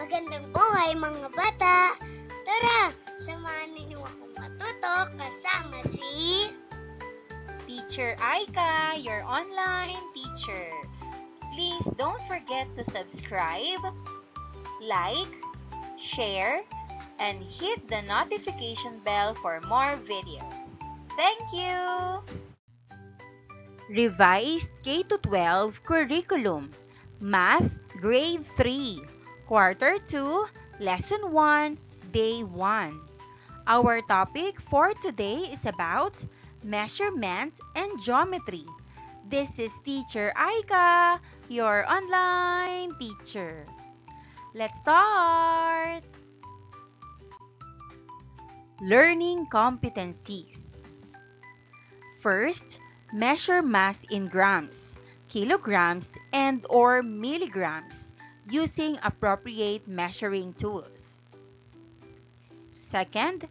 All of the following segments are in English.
Magandang buhay mga bata! Tara, samahan ninyo akong matuto kasama si Teacher Aika, your online teacher. Please don't forget to subscribe, like, share, and hit the notification bell for more videos. Thank you! Revised K-12 Curriculum, Math, Grade 3, Quarter 2, Lesson 1, Day 1. Our topic for today is about measurement and geometry. This is Teacher Aika, your online teacher. Let's start! Learning competencies. First, measure mass in grams, kilograms, and/or milligrams using appropriate measuring tools. Second,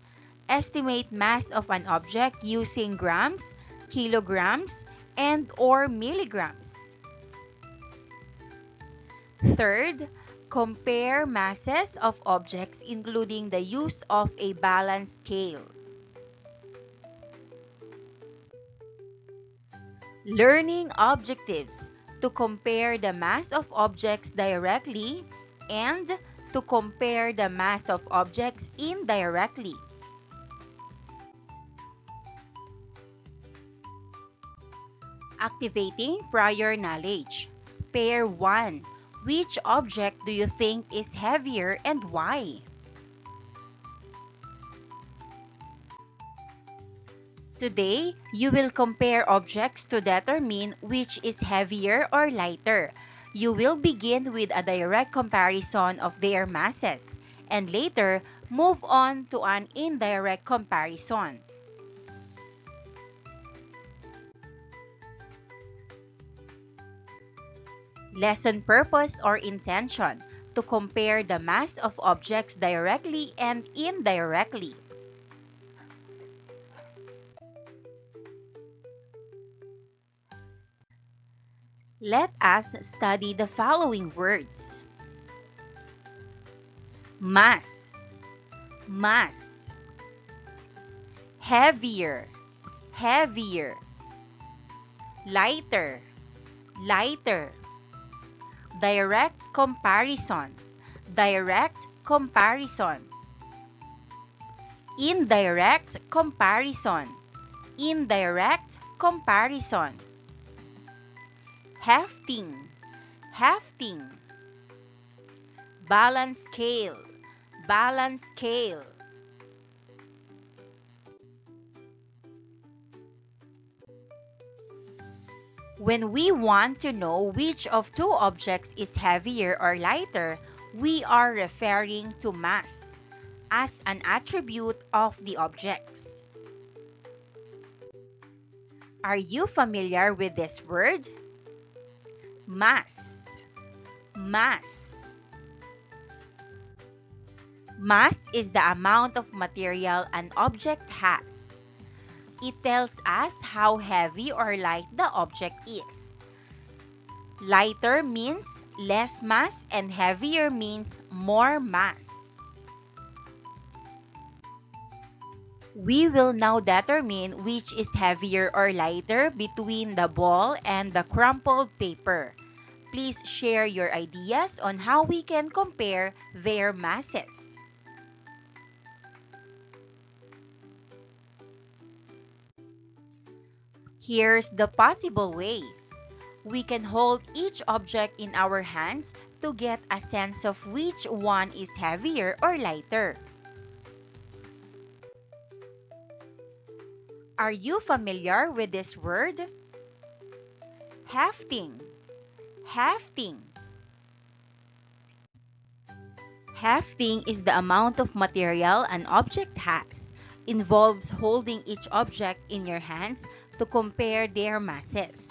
estimate mass of an object using grams, kilograms, and/or milligrams. Third, compare masses of objects including the use of a balance scale. Learning objectives: to compare the mass of objects directly and to compare the mass of objects indirectly. Activating prior knowledge. Pair 1. Which object do you think is heavier and why? Today, you will compare objects to determine which is heavier or lighter. You will begin with a direct comparison of their masses and later move on to an indirect comparison. Lesson purpose or intention: to compare the mass of objects directly and indirectly. Let us study the following words. Mass, mass. Heavier, heavier. Lighter, lighter. Direct comparison, direct comparison. Indirect comparison, indirect comparison. Hefting, hefting. Balance scale, balance scale. When we want to know which of two objects is heavier or lighter, we are referring to mass as an attribute of the objects. Are you familiar with this word? Mass, mass. Mass is the amount of material an object has. It tells us how heavy or light the object is. Lighter means less mass and heavier means more mass. We will now determine which is heavier or lighter between the ball and the crumpled paper. Please share your ideas on how we can compare their masses. Here's the possible way. We can hold each object in our hands to get a sense of which one is heavier or lighter. Are you familiar with this word? Hefting, hefting. Hefting is the amount of material an object has. Involves holding each object in your hands to compare their masses.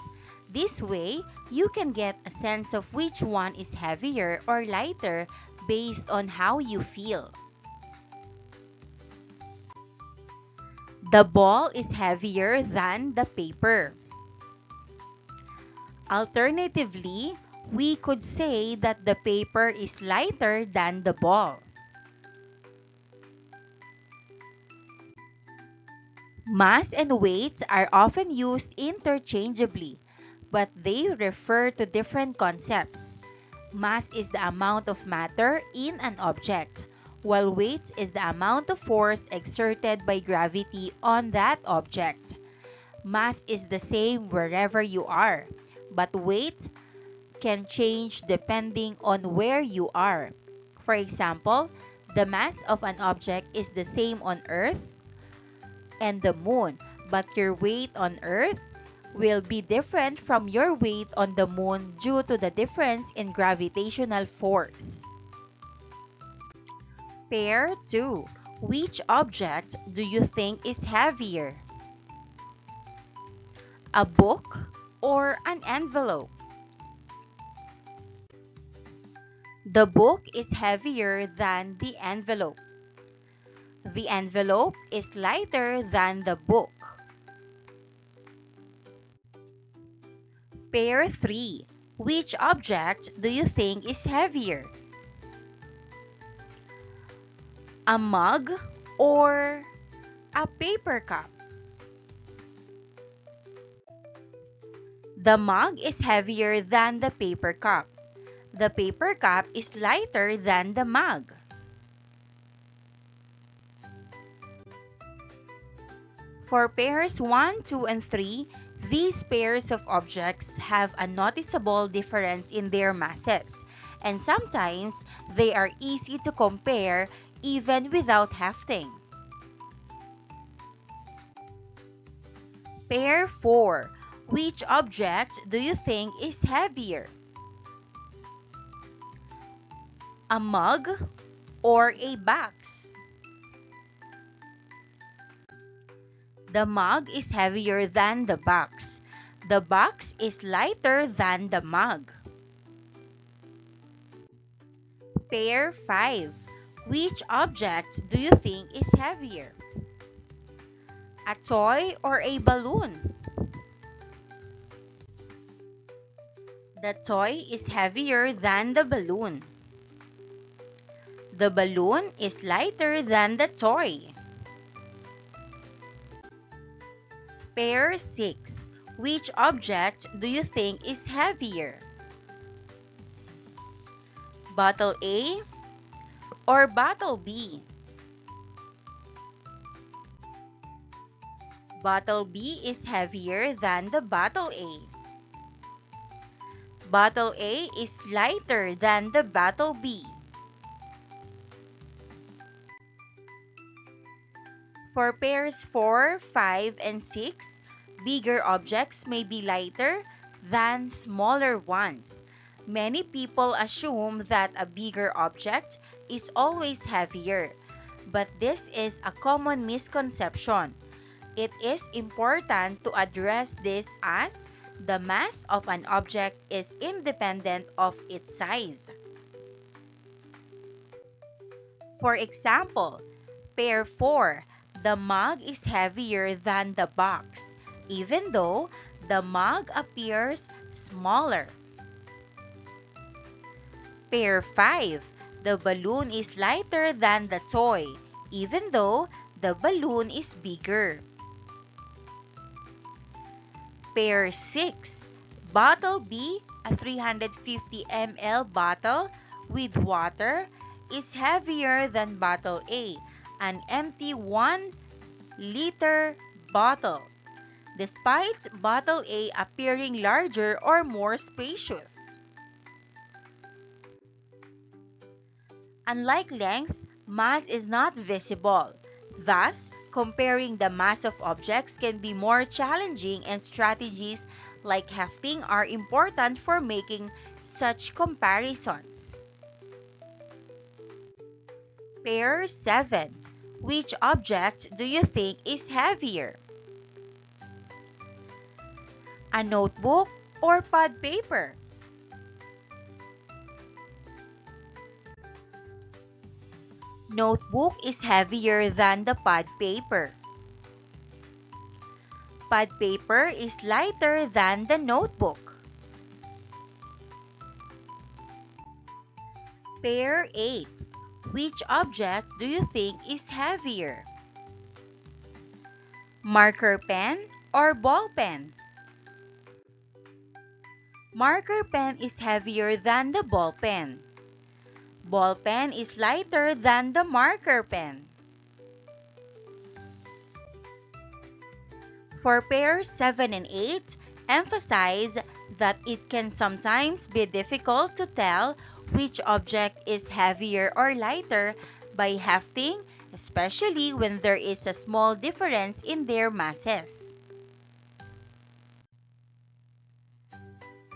This way, you can get a sense of which one is heavier or lighter based on how you feel. The ball is heavier than the paper. Alternatively, We could say that the paper is lighter than the ball. Mass and weight are often used interchangeably, but they refer to different concepts. Mass is the amount of matter in an object, while weight is the amount of force exerted by gravity on that object. Mass is the same wherever you are, but weight can change depending on where you are. For example, the mass of an object is the same on Earth and the moon, but your weight on Earth will be different from your weight on the moon due to the difference in gravitational force. Pair 2. Which object do you think is heavier? A book or an envelope? The book is heavier than the envelope. The envelope is lighter than the book. Pair 3. Which object do you think is heavier? A mug or a paper cup? The mug is heavier than the paper cup. The paper cup is lighter than the mug. For pairs 1, 2, and 3, these pairs of objects have a noticeable difference in their masses, and sometimes they are easy to compare even without hefting. Pair 4. Which object do you think is heavier? A mug or a box? The mug is heavier than the box. The box is lighter than the mug. Pair 5. Which object do you think is heavier? A toy or a balloon? The toy is heavier than the balloon. The balloon is lighter than the toy. Pair 6. Which object do you think is heavier? Bottle A or bottle B? Bottle B is heavier than the bottle A. Bottle A is lighter than the bottle B. For pairs 4, 5, and 6, bigger objects may be lighter than smaller ones. Many people assume that a bigger object is always heavier, but this is a common misconception. It is important to address this as the mass of an object is independent of its size. For example, pair 4, the mug is heavier than the box, even though the mug appears smaller. Pair 5, the balloon is lighter than the toy, even though the balloon is bigger. Pair 6, bottle B, a 350 ml bottle with water, is heavier than bottle A, an empty 1-liter bottle, despite bottle A appearing larger or more spacious. Unlike length, mass is not visible. Thus, comparing the mass of objects can be more challenging, and strategies like hefting are important for making such comparisons. Pair 7. Which object do you think is heavier? A notebook or pad paper? Notebook is heavier than the pad paper. Pad paper is lighter than the notebook. Pair 8. Which object do you think is heavier? Marker pen or ball pen? Marker pen is heavier than the ball pen. Ball pen is lighter than the marker pen. For pairs 7 and 8, emphasize that it can sometimes be difficult to tell which object is heavier or lighter by hefting, especially when there is a small difference in their masses.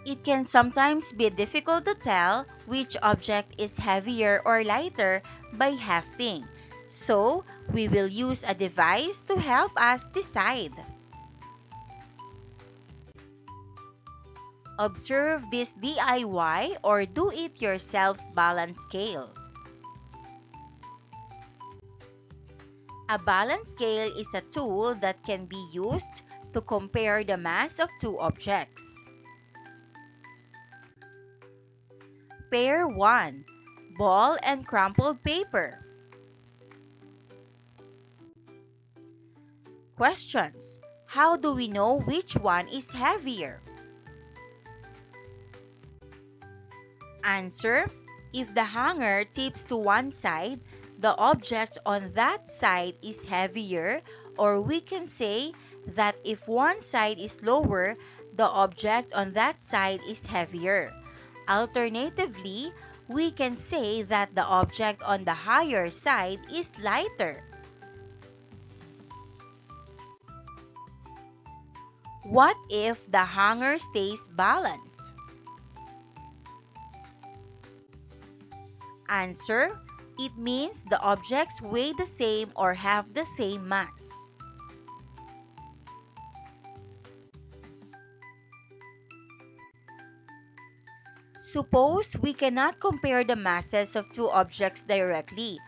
It can sometimes be difficult to tell which object is heavier or lighter by hefting, so we will use a device to help us decide. Observe this DIY or do-it-yourself balance scale. A balance scale is a tool that can be used to compare the mass of two objects. Pair 1. Ball and crumpled paper. Questions. How do we know which one is heavier? Answer. If the hanger tips to one side, the object on that side is heavier, or we can say that if one side is lower, the object on that side is heavier. Alternatively, we can say that the object on the higher side is lighter. What if the hanger stays balanced? Answer. It means the objects weigh the same or have the same mass. Suppose we cannot compare the masses of two objects directly.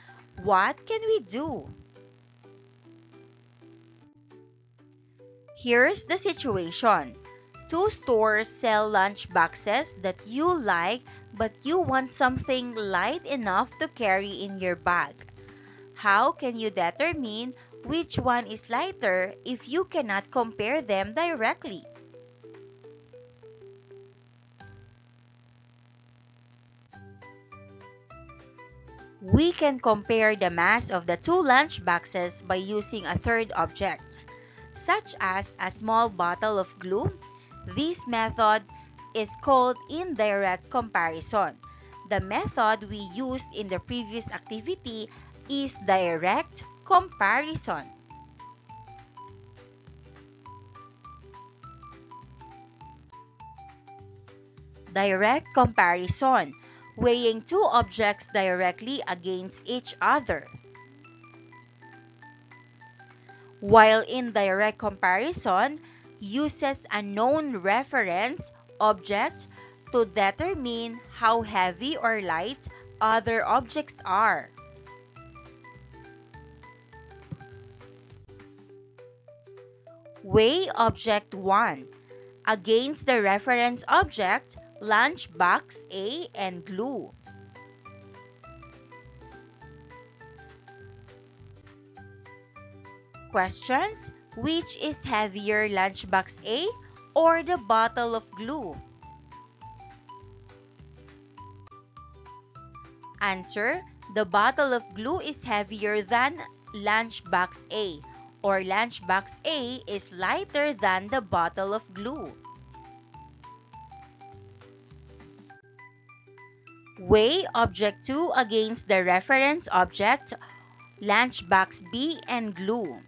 What can we do? Here's the situation. Two stores sell lunch boxes that you like, but you want something light enough to carry in your bag. How can you determine which one is lighter if you cannot compare them directly? We can compare the mass of the two lunch boxes by using a third object, such as a small bottle of glue. This method is called indirect comparison. The method we used in the previous activity is direct comparison. Direct comparison, weighing two objects directly against each other. While indirect comparison uses a known reference object to determine how heavy or light other objects are. Weigh object 1 against the reference object, lunchbox A and glue. Questions. Which is heavier, lunchbox A or the bottle of glue? Answer. The bottle of glue is heavier than lunchbox A, or lunchbox A is lighter than the bottle of glue. Weigh object 2 against the reference object, lunchbox B and glue.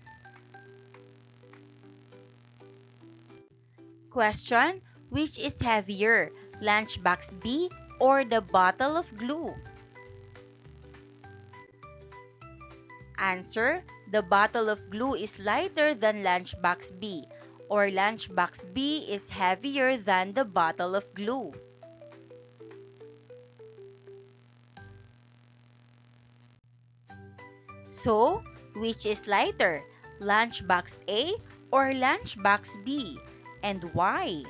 Question. Which is heavier, lunchbox B or the bottle of glue? Answer. The bottle of glue is lighter than lunchbox B, or lunchbox B is heavier than the bottle of glue. So, which is lighter, lunchbox A or lunchbox B, and why?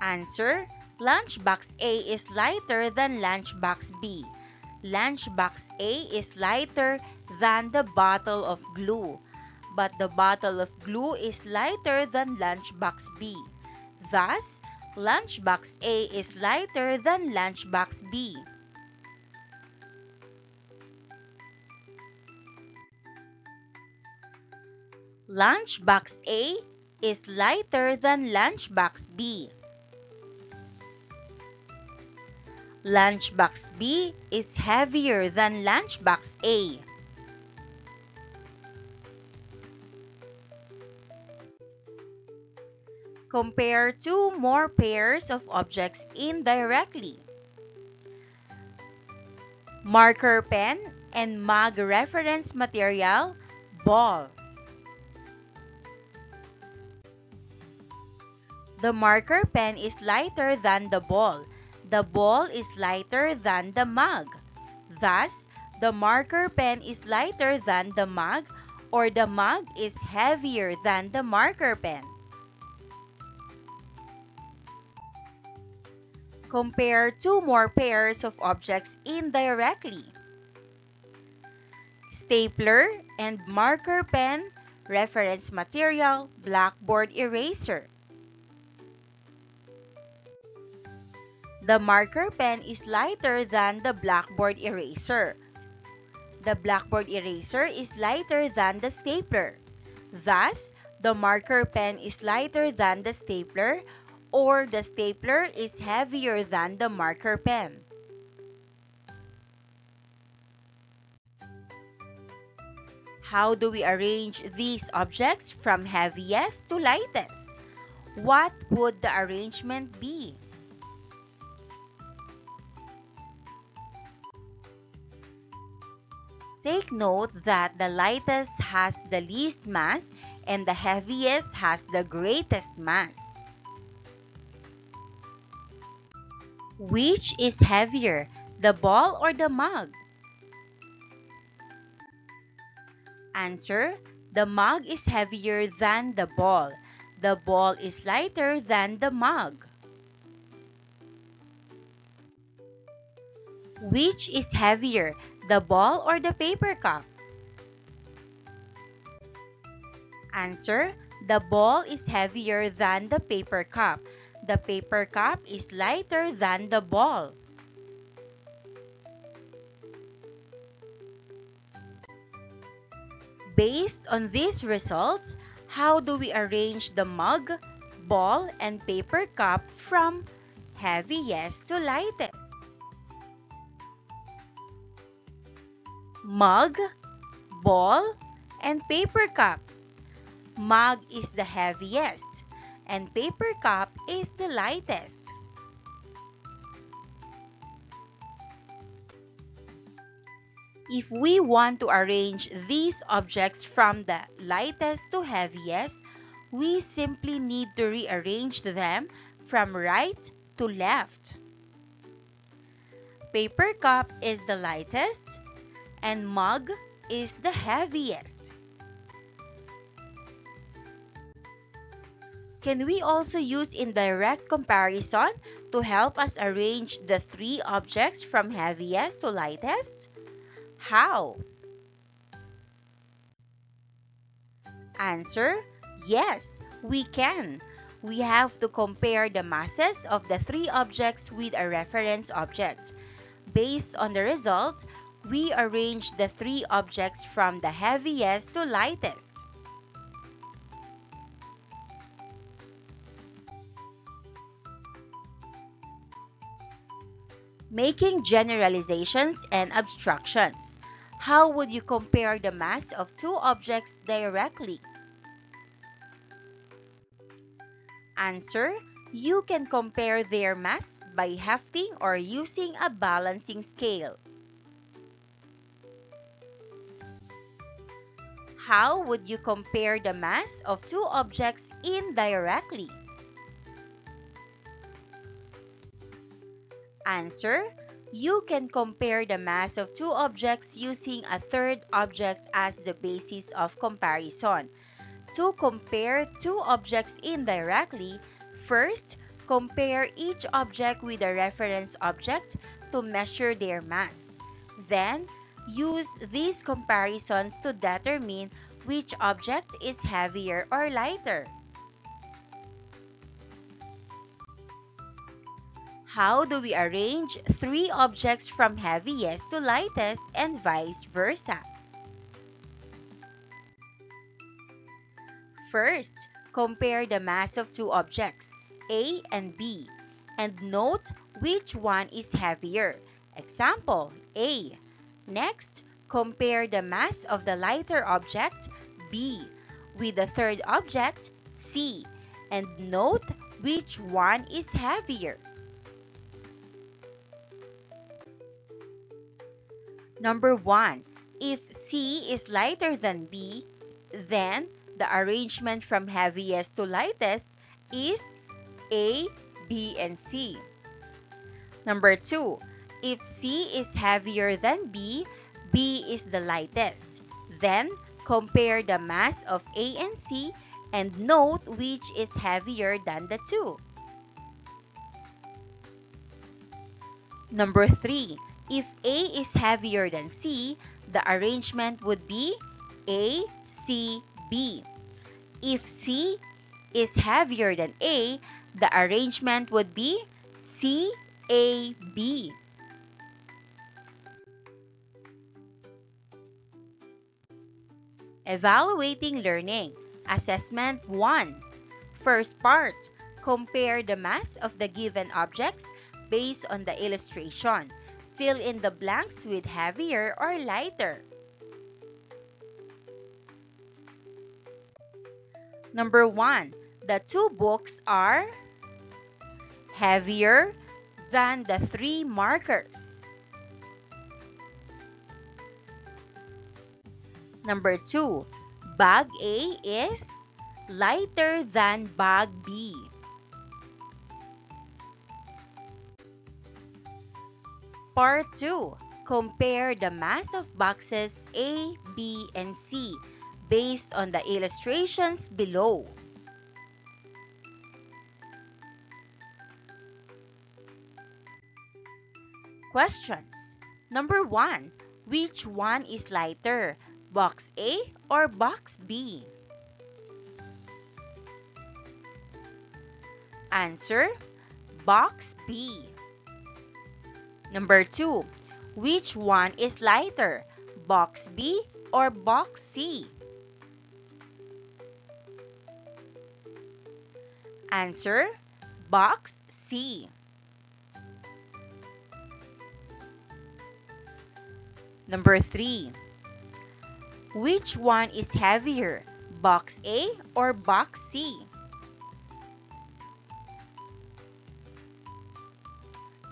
Answer. Lunchbox A is lighter than lunchbox B. Lunchbox A is lighter than the bottle of glue, but the bottle of glue is lighter than lunchbox B. Thus, lunchbox A is lighter than lunchbox B. Lunchbox A is lighter than lunchbox B. Lunchbox B is heavier than lunchbox A. Compare two more pairs of objects indirectly. Marker pen and mug reference material, ball. The marker pen is lighter than the ball. The ball is lighter than the mug. Thus, the marker pen is lighter than the mug, or the mug is heavier than the marker pen. Compare two more pairs of objects indirectly. Stapler and marker pen, reference material, blackboard eraser. The marker pen is lighter than the blackboard eraser. The blackboard eraser is lighter than the stapler. Thus, the marker pen is lighter than the stapler, or the stapler is heavier than the marker pen. How do we arrange these objects from heaviest to lightest? What would the arrangement be? Take note that the lightest has the least mass and the heaviest has the greatest mass. Which is heavier, the ball or the mug? Answer: the mug is heavier than the ball. The ball is lighter than the mug. Which is heavier, the ball or the paper cup? Answer: the ball is heavier than the paper cup. The paper cup is lighter than the ball. Based on these results, how do we arrange the mug, ball, and paper cup from heaviest to lightest? Mug, ball, and paper cup. Mug is the heaviest, and paper cup is the lightest. If we want to arrange these objects from the lightest to heaviest, we simply need to rearrange them from right to left. Paper cup is the lightest, and mug is the heaviest. Can we also use indirect comparison to help us arrange the three objects from heaviest to lightest? How? Answer: yes, we can. We have to compare the masses of the three objects with a reference object. Based on the results, we arrange the three objects from the heaviest to lightest. Making generalizations and abstractions. How would you compare the mass of two objects directly? Answer: you can compare their mass by hefting or using a balancing scale. How would you compare the mass of two objects indirectly? Answer: you can compare the mass of two objects using a third object as the basis of comparison. To compare two objects indirectly, first, compare each object with a reference object to measure their mass. Then, use these comparisons to determine which object is heavier or lighter. How do we arrange three objects from heaviest to lightest and vice versa? First, compare the mass of two objects, A and B, and note which one is heavier. Example, A. Next, compare the mass of the lighter object, B, with the third object, C, and note which one is heavier. Number 1. If C is lighter than B, then the arrangement from heaviest to lightest is A, B, and C. Number 2. If C is heavier than B, B is the lightest. Then, compare the mass of A and C and note which is heavier than the two. Number 3. If A is heavier than C, the arrangement would be A, C, B. If C is heavier than A, the arrangement would be C, A, B. Evaluating learning. Assessment 1. First part. Compare the mass of the given objects based on the illustration. Fill in the blanks with heavier or lighter. Number 1. The two books are heavier than the three markers. Number 2. Bag A is lighter than bag B. Part 2. Compare the mass of boxes A, B, and C based on the illustrations below. Questions. Number 1. Which one is lighter, box A or box B? Answer. Box B. Number 2. Which one is lighter, box B or box C? Answer. Box C. Number 3. Which one is heavier, box A or box C?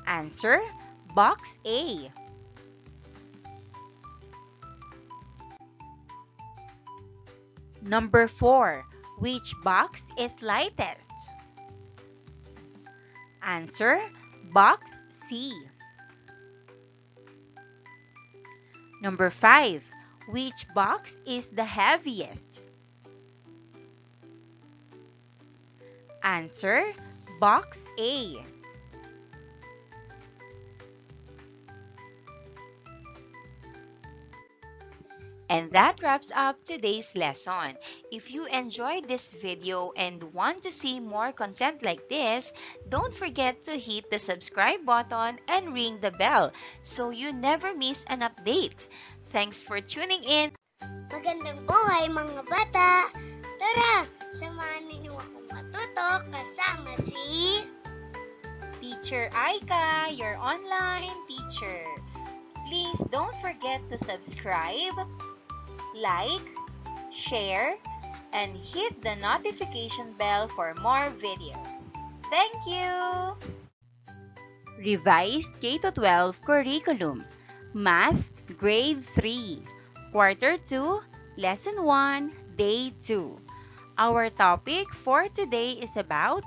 Answer. Box A. Number 4. Which box is lightest? Answer. Box C. Number 5. Which box is the heaviest? Answer. Box A. And that wraps up today's lesson. If you enjoyed this video and want to see more content like this, don't forget to hit the subscribe button and ring the bell so you never miss an update. Thanks for tuning in. Magandang buhay mga bata! Tara, samahan ninyo akong matuto kasama si Teacher Aika, your online teacher. Please don't forget to subscribe, like, share, and hit the notification bell for more videos. Thank you! Revised K-12 Curriculum Math Grade 3 Quarter 2 Lesson 1 Day 2. Our topic for today is about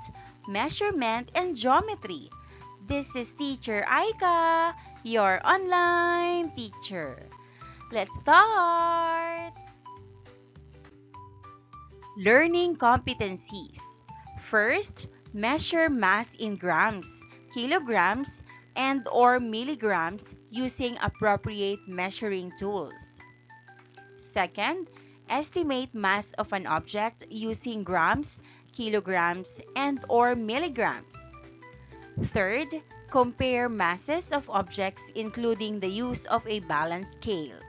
measurement and geometry. This is Teacher Aika, your online teacher. Let's start! Learning competencies. First, Measure mass in grams, kilograms, and/or milligrams using appropriate measuring tools. Second, estimate mass of an object using grams, kilograms, and/or milligrams. Third, compare masses of objects including the use of a balance scale.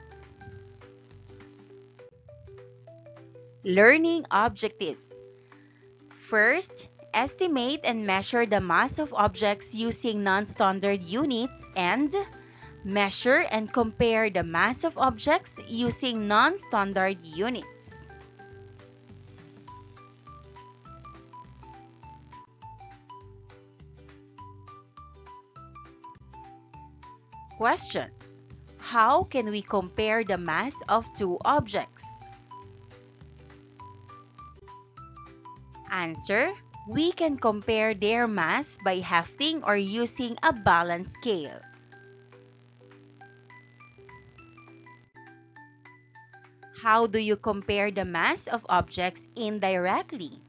Learning objectives. First, estimate and measure the mass of objects using non-standard units, and measure and compare the mass of objects using non-standard units. Question: how can we compare the mass of two objects? Answer: we can compare their mass by hefting or using a balance scale. How do you compare the mass of objects indirectly?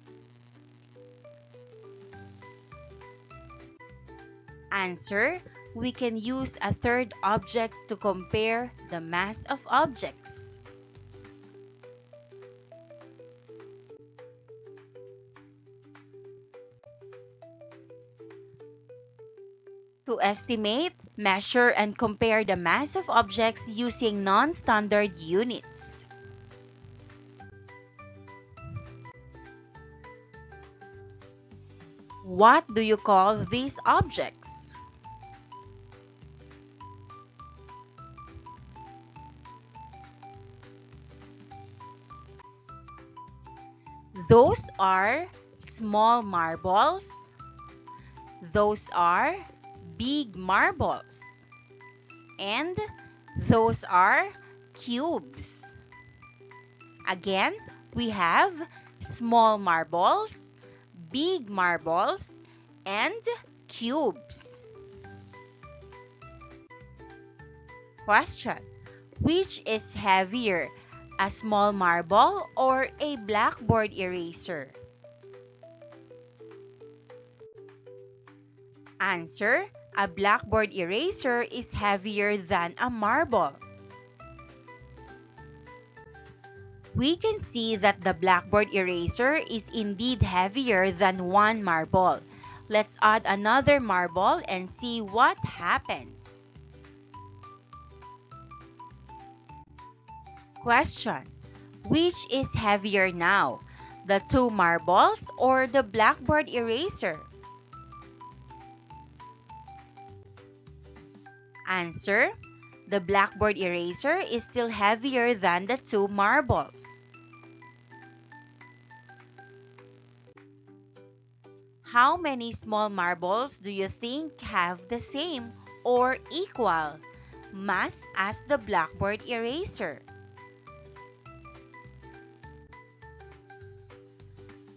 Answer: we can use a third object to compare the mass of objects. To estimate, measure, and compare the mass of objects using non-standard units. What do you call these objects? Those are small marbles. Those are big marbles. And those are cubes. Again, we have small marbles, big marbles, and cubes. Question: which is heavier, a small marble or a blackboard eraser? Answer: a blackboard eraser is heavier than a marble. We can see that the blackboard eraser is indeed heavier than one marble. Let's add another marble and see what happens. Question: which is heavier now, the two marbles or the blackboard eraser? Answer: the blackboard eraser is still heavier than the two marbles. How many small marbles do you think have the same or equal mass as the blackboard eraser?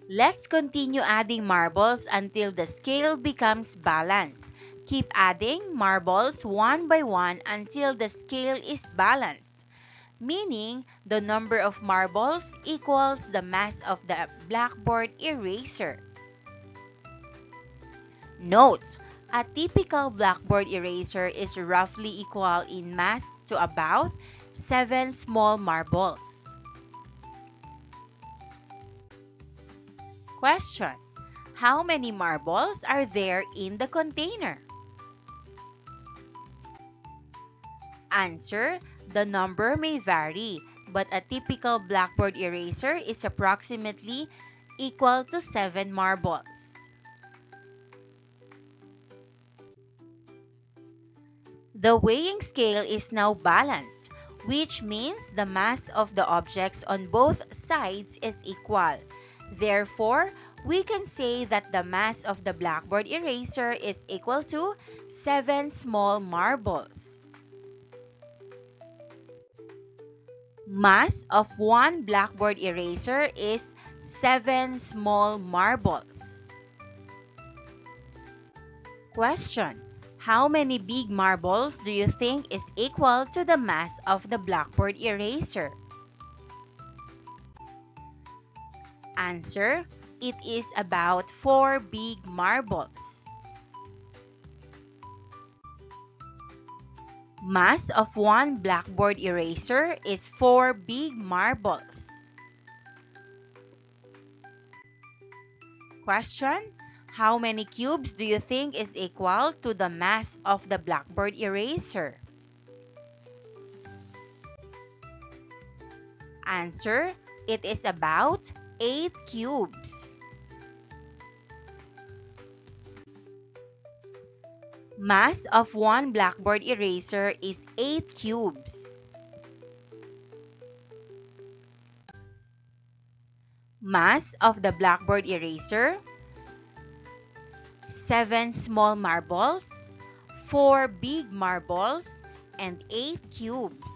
Let's continue adding marbles until the scale becomes balanced. Keep adding marbles one by one until the scale is balanced, meaning the number of marbles equals the mass of the blackboard eraser. Note: a typical blackboard eraser is roughly equal in mass to about 7 small marbles. Question: how many marbles are there in the container? Answer: the number may vary, but a typical blackboard eraser is approximately equal to 7 marbles. The weighing scale is now balanced, which means the mass of the objects on both sides is equal. Therefore, we can say that the mass of the blackboard eraser is equal to 7 small marbles. Mass of one blackboard eraser is 7 small marbles. Question: how many big marbles do you think is equal to the mass of the blackboard eraser? Answer: It is about 4 big marbles. Mass of one blackboard eraser is 4 big marbles. Question: how many cubes do you think is equal to the mass of the blackboard eraser? Answer: it is about 8 cubes. Mass of one blackboard eraser is 8 cubes. Mass of the blackboard eraser: 7 small marbles, 4 big marbles, and 8 cubes.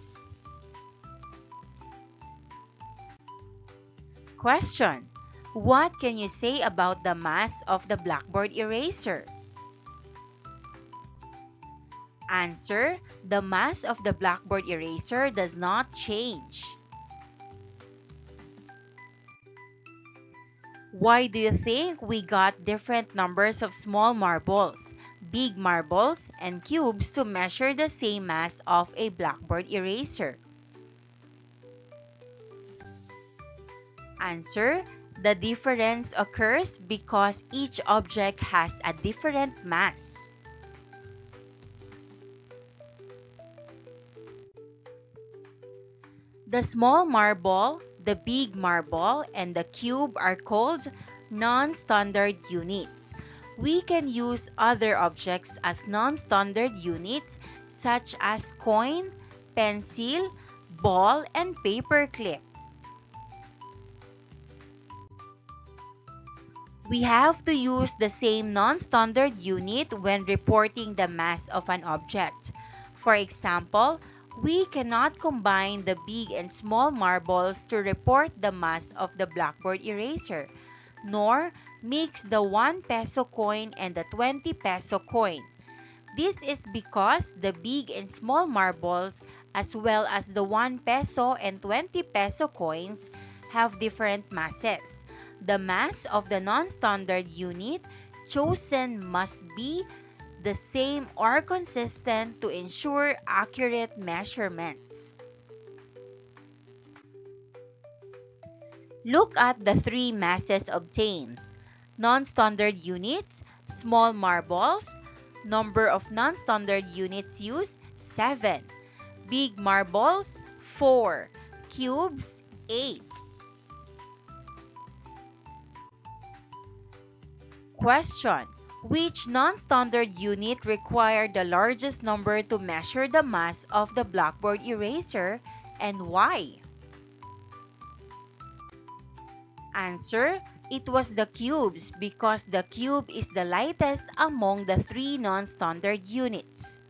Question: what can you say about the mass of the blackboard eraser? Answer: the mass of the blackboard eraser does not change. Why do you think we got different numbers of small marbles, big marbles, and cubes to measure the same mass of a blackboard eraser? Answer: the difference occurs because each object has a different mass. The small marble, the big marble, and the cube are called non-standard units. We can use other objects as non-standard units such as coin, pencil, ball, and paper clip. We have to use the same non-standard unit when reporting the mass of an object. For example, we cannot combine the big and small marbles to report the mass of the blackboard eraser, nor mix the 1 peso coin and the 20 peso coin. This is because the big and small marbles, as well as the 1 peso and 20 peso coins, have different masses. The mass of the non-standard unit chosen must be the same or consistent to ensure accurate measurements. Look at the 3 masses obtained: non-standard units, small marbles, number of non-standard units used, 7, big marbles, 4, cubes, 8. Question: which non-standard unit required the largest number to measure the mass of the blackboard eraser, and why? Answer: it was the cubes because the cube is the lightest among the 3 non-standard units.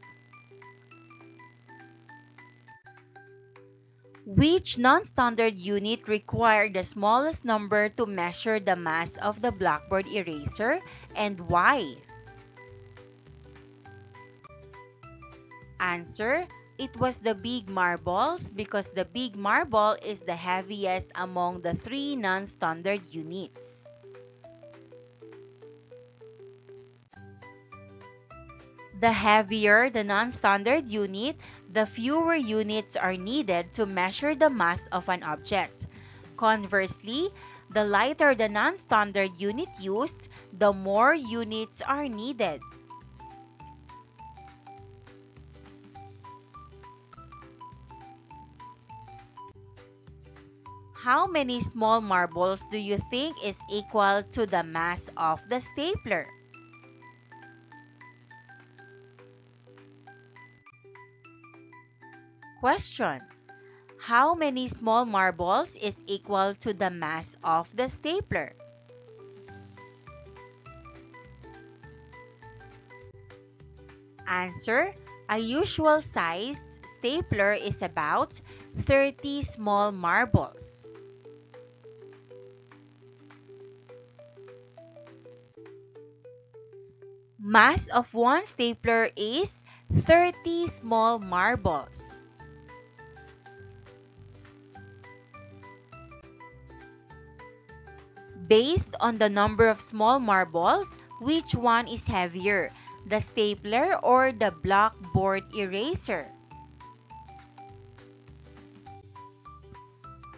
Which non-standard unit required the smallest number to measure the mass of the blackboard eraser, and why? Answer: it was the big marbles because the big marble is the heaviest among the 3 non-standard units. The heavier the non-standard unit, the fewer units are needed to measure the mass of an object. Conversely, the lighter the non-standard unit used, the more units are needed. How many small marbles do you think is equal to the mass of the stapler? Question: how many small marbles is equal to the mass of the stapler? Answer: a usual sized stapler is about 30 small marbles. Mass of one stapler is 30 small marbles. Based on the number of small marbles, which one is heavier, the stapler or the blackboard eraser?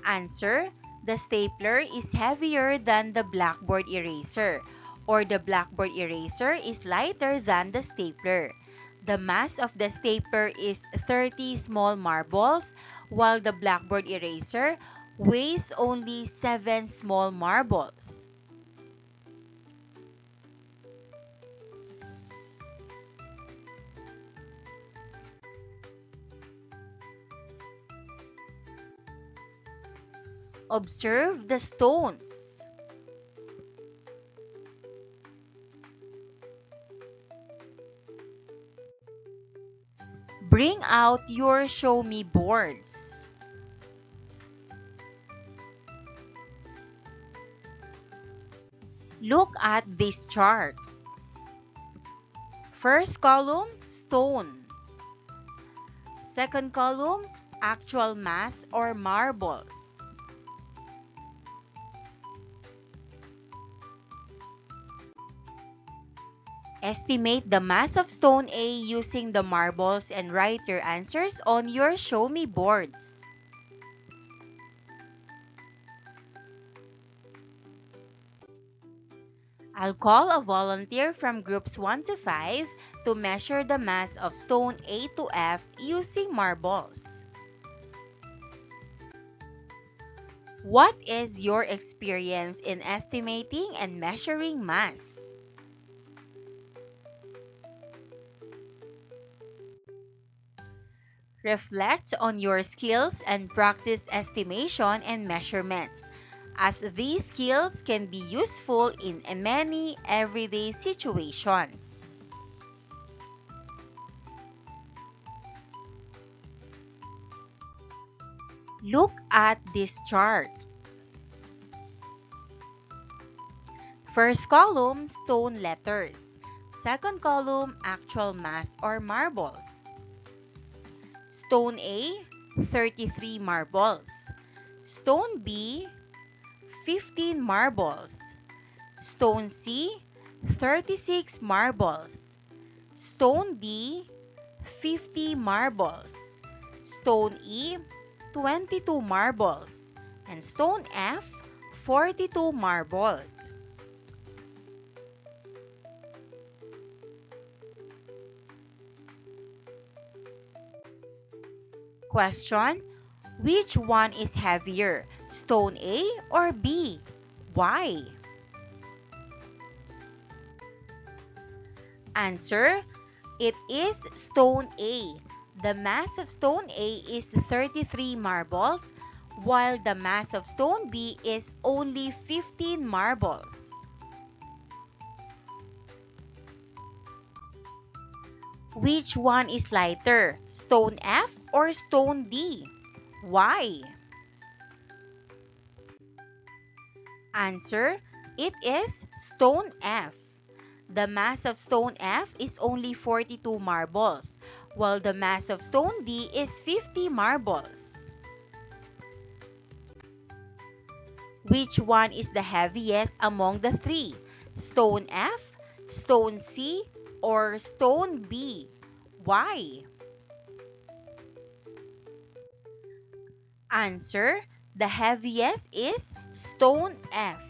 Answer: the stapler is heavier than the blackboard eraser, or the blackboard eraser is lighter than the stapler. The mass of the stapler is 30 small marbles, while the blackboard eraser weighs only 7 small marbles. Observe the stones. Bring out your show me boards. Look at this chart. First column, stone. Second column, actual mass or marbles. Estimate the mass of stone A using the marbles and write your answers on your show me boards. I'll call a volunteer from groups 1 to 5 to measure the mass of stone A to F using marbles. What is your experience in estimating and measuring mass? Reflect on your skills and practice estimation and measurements, as these skills can be useful in many everyday situations. Look at this chart. First column, stone letters. Second column, actual mass or marbles. Stone A, 33 marbles. Stone B, 15 marbles. Stone C, 36 marbles. Stone D, 50 marbles. Stone E, 22 marbles. And stone F, 42 marbles. Question: which one is heavier, stone A or B? Why? Answer: it is stone A. The mass of stone A is 33 marbles, while the mass of stone B is only 15 marbles. Which one is lighter, stone F or stone D? Why? Answer: it is stone F. The mass of stone F is only 42 marbles, while the mass of stone D is 50 marbles. Which one is the heaviest among the three, stone F, stone C, or stone B? Why? Answer: the heaviest is stone F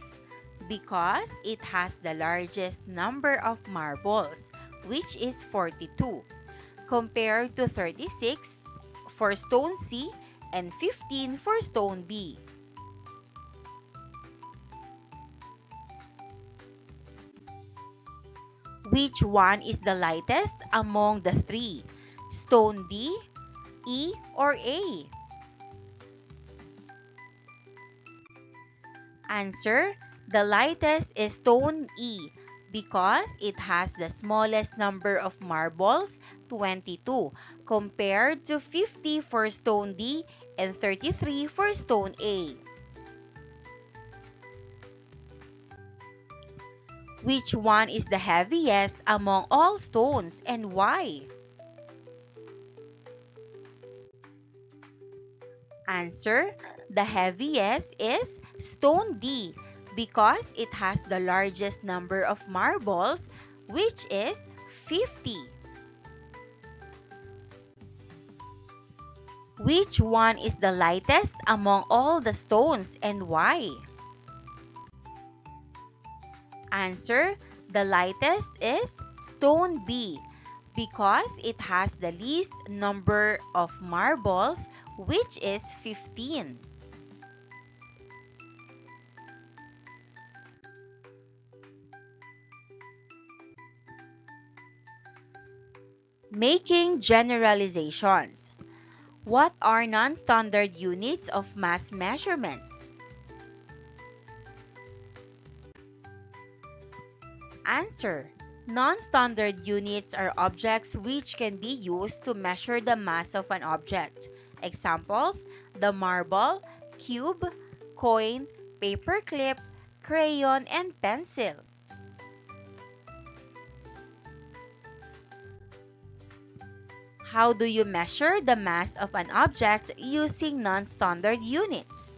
because it has the largest number of marbles, which is 42, compared to 36 for stone C and 15 for stone B. Which one is the lightest among the three, stone D, E, or A? Answer: the lightest is stone E because it has the smallest number of marbles, 22, compared to 50 for stone D and 33 for stone A. Which one is the heaviest among all stones and why? Answer: the heaviest is stone D because it has the largest number of marbles, which is 50. Which one is the lightest among all the stones and why? Answer: the lightest is stone B because it has the least number of marbles, which is 15. Making generalizations. What are non-standard units of mass measurements? Answer: non-standard units are objects which can be used to measure the mass of an object. Examples: the marble, cube, coin, paperclip, crayon, and pencil. How do you measure the mass of an object using non-standard units?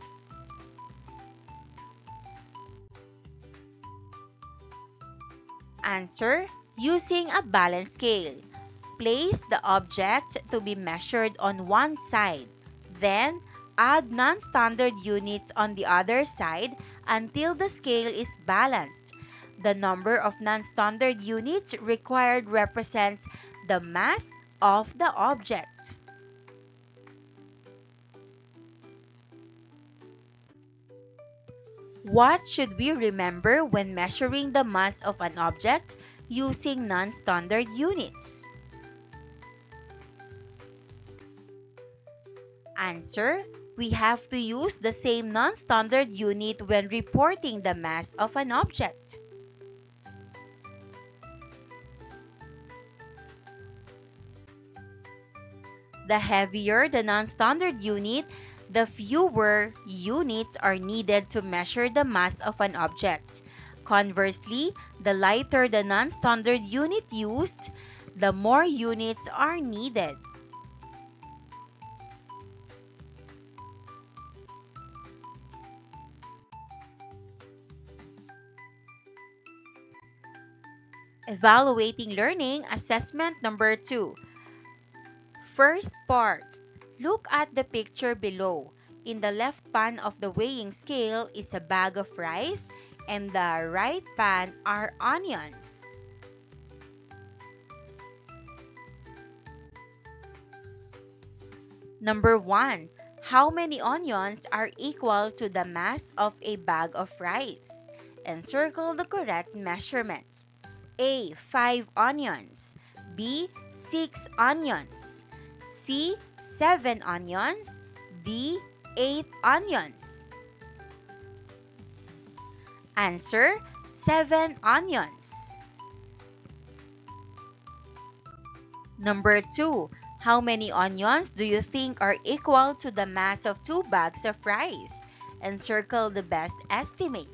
Answer: using a balance scale. Place the object to be measured on one side. Then, add non-standard units on the other side until the scale is balanced. The number of non-standard units required represents the mass of the object. What should we remember when measuring the mass of an object using non-standard units? Answer: we have to use the same non-standard unit when reporting the mass of an object. The heavier the non-standard unit, the fewer units are needed to measure the mass of an object. Conversely, the lighter the non-standard unit used, the more units are needed. Evaluating learning assessment number 2. First part. Look at the picture below. In the left pan of the weighing scale is a bag of rice and the right pan are onions. Number 1. How many onions are equal to the mass of a bag of rice? Encircle the correct measurement. A. 5 onions. B. 6 onions. C. 7 onions. D. 8 onions. Answer: 7 onions. Number 2. How many onions do you think are equal to the mass of 2 bags of rice? Encircle the best estimate.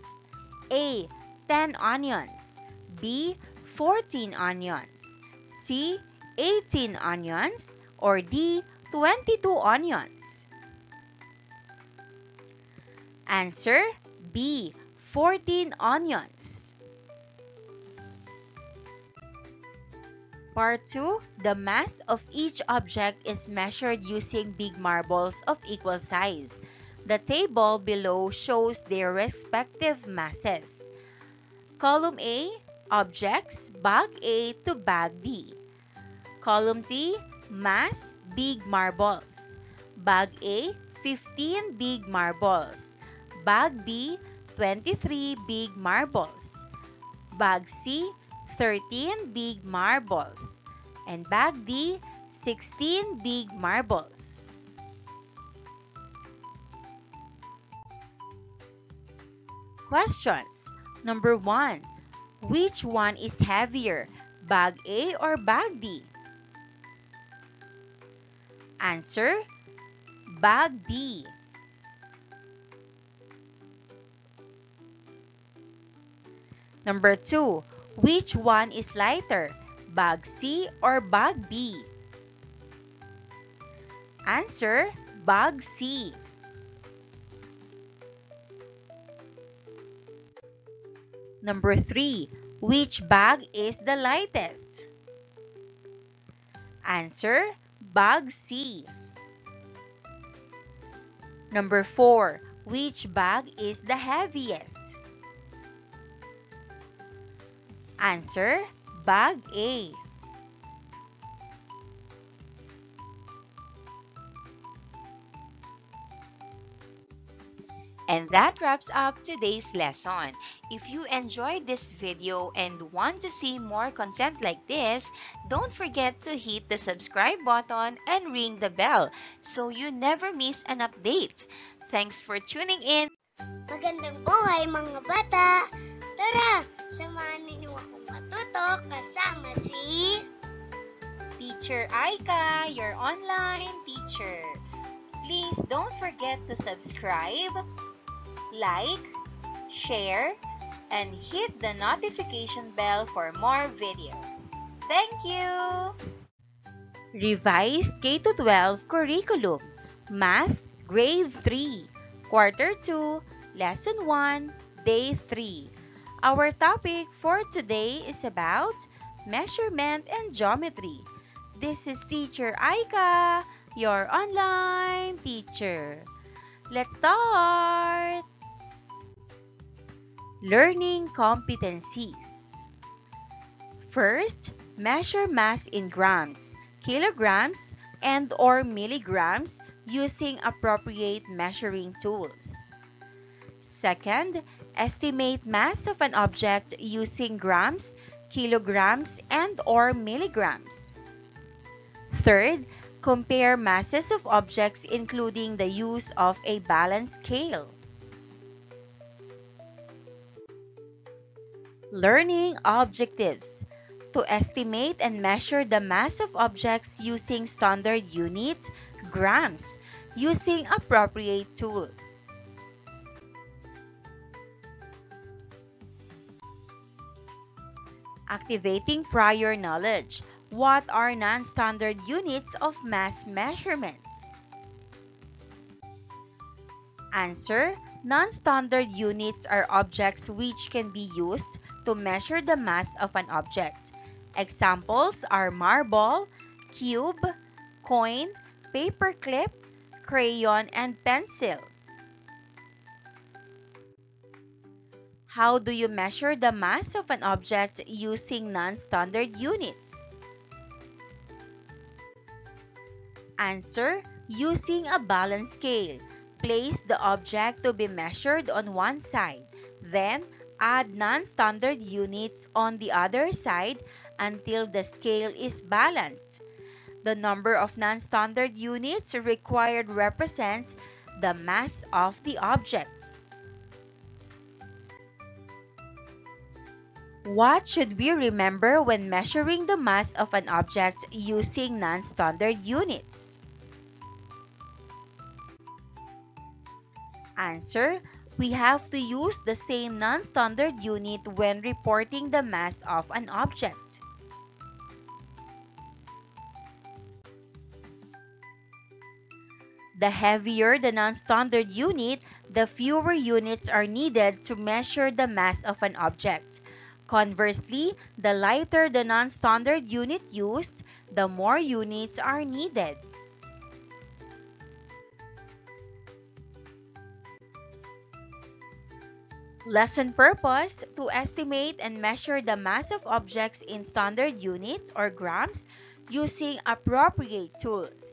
A. 10 onions. B. 14 onions. C. 18 onions. Or D. 22 onions. Answer: B. 14 onions. Part 2. The mass of each object is measured using big marbles of equal size. The table below shows their respective masses. Column A, objects, bag A to bag D. Column T, mass, big marbles. Bag A, 15 big marbles. Bag B, 23 big marbles. Bag C, 13 big marbles. And bag D, 16 big marbles. Questions. Number 1. Which one is heavier, bag A or bag D? Answer: bag D. Number 2. Which one is lighter, bag C or bag B? Answer: bag C. Number 3. Which bag is the lightest? Answer, bag C. Number 4. Which bag is the heaviest? Answer, bag A. And that wraps up today's lesson. If you enjoyed this video and want to see more content like this, don't forget to hit the subscribe button and ring the bell so you never miss an update. Thanks for tuning in. Magandang buhay mga bata! Tara, samahan ninyo akong matuto kasama si Teacher Aika, your online teacher. Please don't forget to subscribe, like, share, and hit the notification bell for more videos. Thank you! Revised K-12 Curriculum, Math, Grade 3, Quarter 2, Lesson 1, Day 3. Our topic for today is about measurement and geometry. This is Teacher Aika, your online teacher. Let's start! Learning competencies. First, measure mass in grams, kilograms, and/or milligrams using appropriate measuring tools. Second, estimate mass of an object using grams, kilograms, and/or milligrams. Third, compare masses of objects including the use of a balance scale. Learning objectives. To estimate and measure the mass of objects using standard unit, grams, using appropriate tools. Activating prior knowledge. What are non-standard units of mass measurements? Answer, non-standard units are objects which can be used to measure the mass of an object. Examples are marble, cube, coin, paperclip, crayon, and pencil. How do you measure the mass of an object using non-standard units? Answer, using a balance scale. Place the object to be measured on one side, then add non-standard units on the other side until the scale is balanced. The number of non-standard units required represents the mass of the object. What should we remember when measuring the mass of an object using non-standard units? Answer, we have to use the same non-standard unit when reporting the mass of an object. The heavier the non-standard unit, the fewer units are needed to measure the mass of an object. Conversely, the lighter the non-standard unit used, the more units are needed. Lesson purpose: to estimate and measure the mass of objects in standard units or grams using appropriate tools.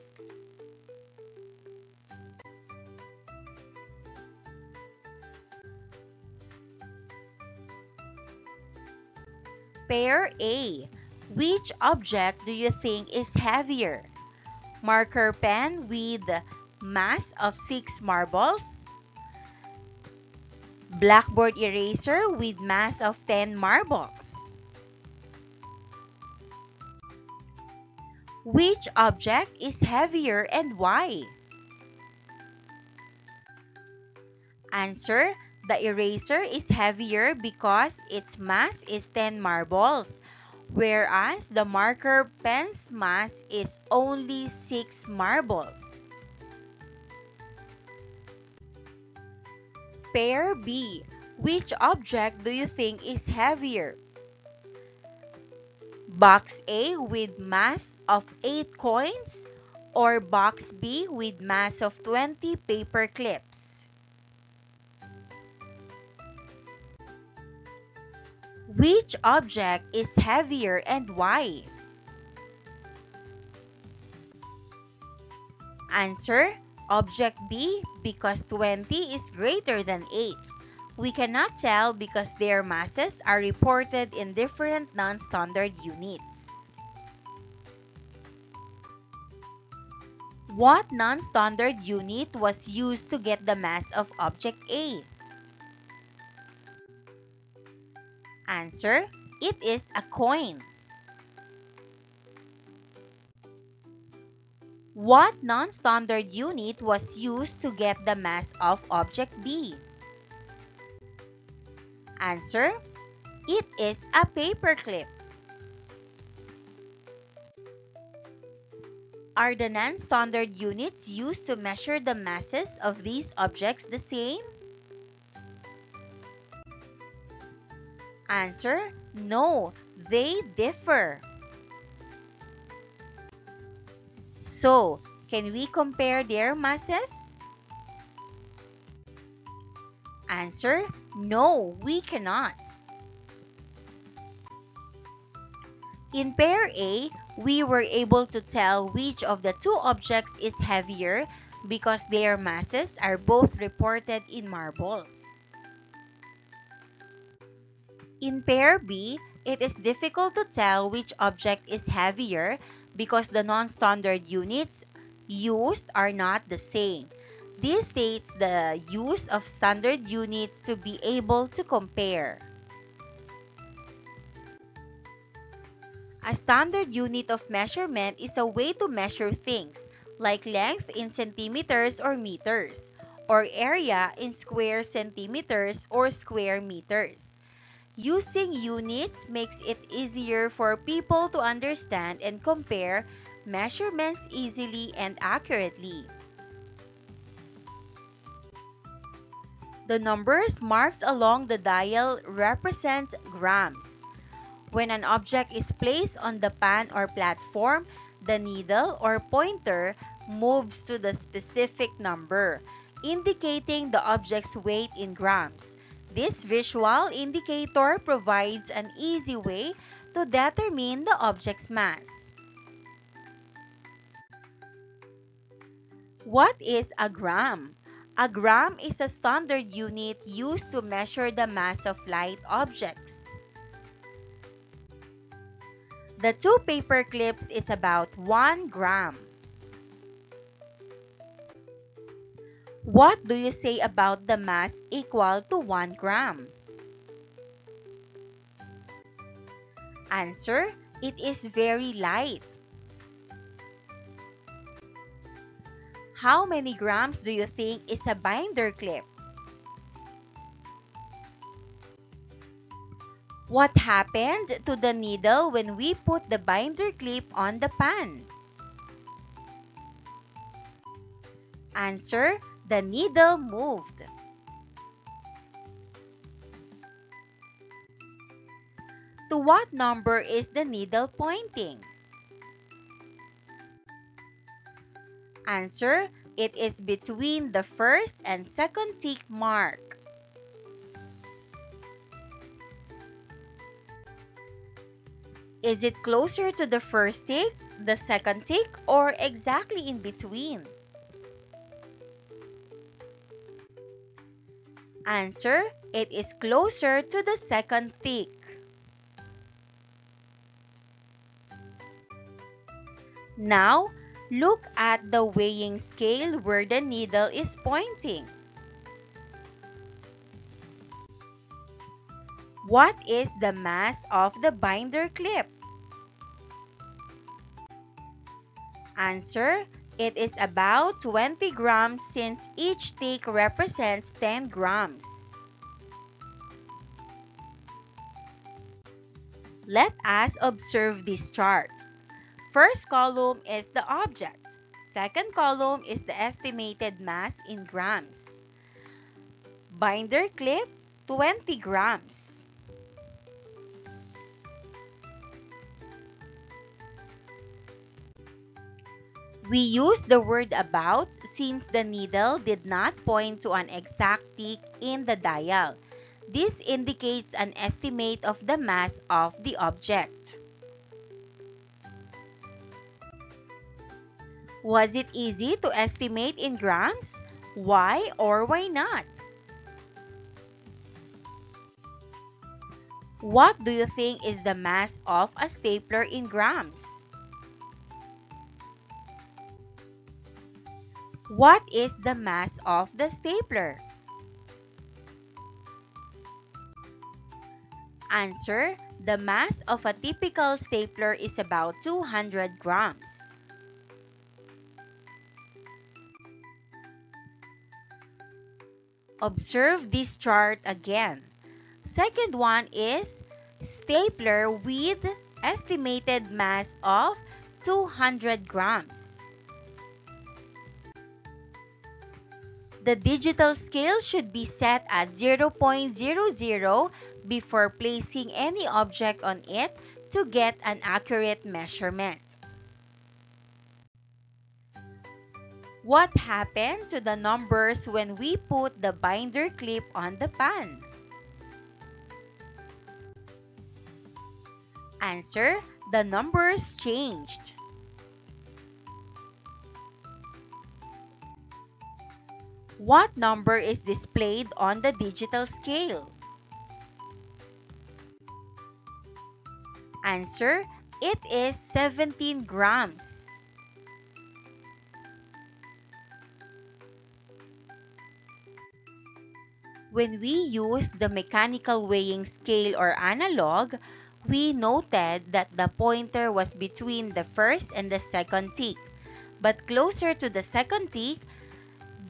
Pair A. Which object do you think is heavier? Marker pen with mass of 6 marbles. Blackboard eraser with mass of 10 marbles. Which object is heavier and why? Answer: the eraser is heavier because its mass is 10 marbles, whereas the marker pen's mass is only 6 marbles. Pair B. Which object do you think is heavier? Box A with mass of 8 coins or box B with mass of 20 paper clips? Which object is heavier and why? Answer: Object B, because 20 is greater than 8. We cannot tell because their masses are reported in different non-standard units. What non-standard unit was used to get the mass of object A? Answer: It is a coin. What non-standard unit was used to get the mass of object B? Answer: It is a paperclip. Are the non-standard units used to measure the masses of these objects the same? Answer: No, they differ. So, can we compare their masses? Answer: No, we cannot. In pair A, we were able to tell which of the two objects is heavier because their masses are both reported in marbles. In pair B, it is difficult to tell which object is heavier because the non-standard units used are not the same. This states the use of standard units to be able to compare. A standard unit of measurement is a way to measure things, like length in centimeters or meters, or area in square centimeters or square meters. Using units makes it easier for people to understand and compare measurements easily and accurately. The numbers marked along the dial represent grams. When an object is placed on the pan or platform, the needle or pointer moves to the specific number, indicating the object's weight in grams. This visual indicator provides an easy way to determine the object's mass. What is a gram? A gram is a standard unit used to measure the mass of light objects. The two paper clips is about 1 gram. What do you say about the mass equal to 1 gram? Answer: It is very light. How many grams do you think is a binder clip? What happened to the needle when we put the binder clip on the pan? Answer: The needle moved. To what number is the needle pointing? Answer: It is between the first and second tick mark. Is it closer to the first tick, the second tick, or exactly in between? Answer: It is closer to the second tick. Now, look at the weighing scale where the needle is pointing. What is the mass of the binder clip? Answer: It is about 20 grams since each tick represents 10 grams. Let us observe this chart. First column is the object. Second column is the estimated mass in grams. Binder clip, 20 grams. We use the word about since the needle did not point to an exact tick in the dial. This indicates an estimate of the mass of the object. Was it easy to estimate in grams? Why or why not? What do you think is the mass of a stapler in grams? What is the mass of the stapler? Answer: the mass of a typical stapler is about 200 grams. Observe this chart again. Second one is stapler with estimated mass of 200 grams. The digital scale should be set at 0.00 before placing any object on it to get an accurate measurement. What happened to the numbers when we put the binder clip on the pan? Answer: the numbers changed. What number is displayed on the digital scale? Answer: it is 17 grams. When we use the mechanical weighing scale or analog, we noted that the pointer was between the first and the second tick, but closer to the second tick.